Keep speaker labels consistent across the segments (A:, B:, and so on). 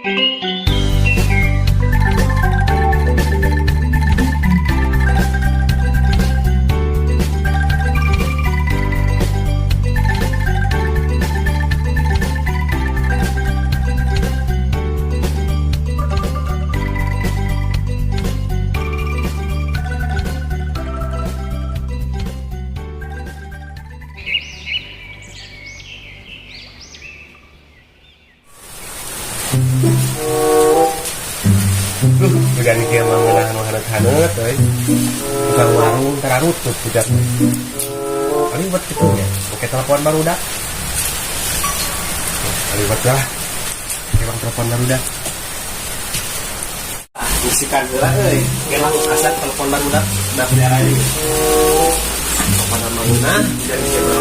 A: Udah nih kayak mau hangat-hangat tukang warung terarut tuh udah paling buat gitu ya pakai telepon baru dah paling buat dah pakai telepon baru dah bisikan gula kayak langsung asap telepon baru dah udah pelihara ini pada manguna dan siapa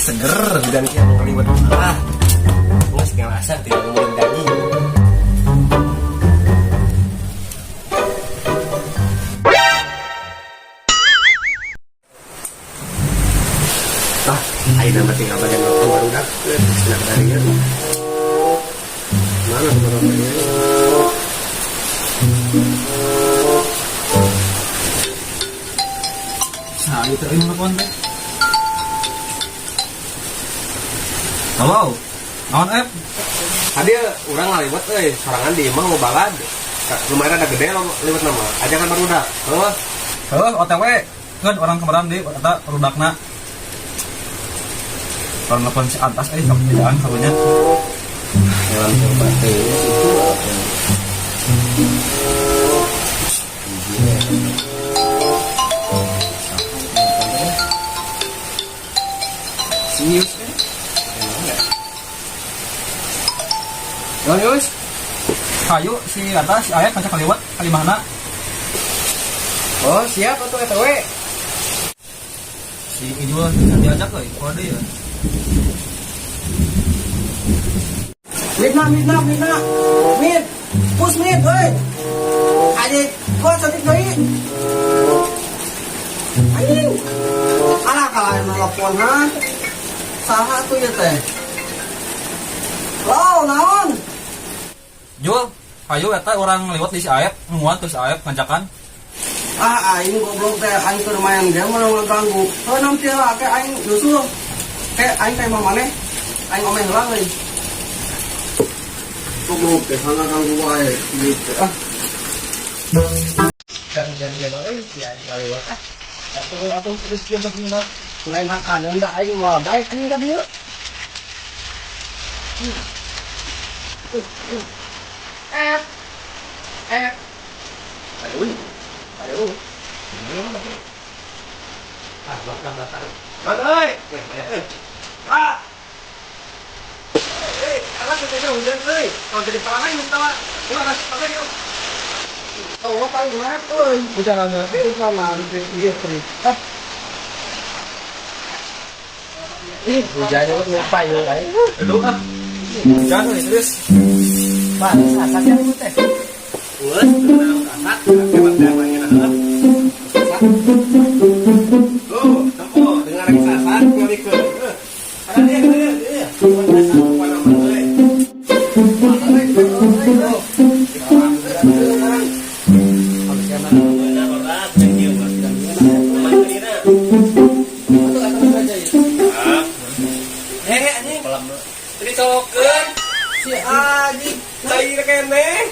A: seger dan kayak mau ribet nggak rasa tidak ngomongin daging ayo nama tinggal bagian rokok baru dah sedang darinya mana rokoknya nah itu ini telepon teh halo naon tadi orang ngaliwat sorangan di imah mau balad lumayan ada gede lo liwat nama aja kan baru dah
B: OTW kan orang kemarin di kata rudakna kalau nelfon si atas kebiasaan karunya
A: dalam terbate itu serius
B: Yus, kayu si atas si ayat ngajak kaliwat kali mana?
A: Oh siap atau ETW?
B: Si Ijul diajak kode ya.
C: Mina, push mit, aja kau cantik doi. Anjing, anak kalian nelfon saha tuh ya teh. Lo naon?
B: Jul, kayu eta orang lewat di si Aep, nguat terus Aep ngajakan.
C: Aing goblok teh aing keur main game mau ganggu. Heuh nam teh lah kayak aing nyusul. Kayak aing teh mah maneh. Aing omeh heula euy. Goblok teh hana ganggu wae gitu ah.
A: Jangan ya lewat
C: Atuh terus dia begini lain makanan da aing mah baik kan da dieu. Aduh. Belakang. Mana alas kita hujan kalau jadi pakai minta pakai yuk. Oh, pakai gimana tuh? Bicara itu sama dia free. Hujannya tuh lupa yuk kan?
B: Aduh hujan terus.
C: Pak, sasak yang itu teh.
A: Wah, tenang kasat, hebat damanya nah. Tuh, tempo dengar lagi sasat nyari ke. Ada dia. Cuma dasar apa nama euy. Si Adi, cair kene.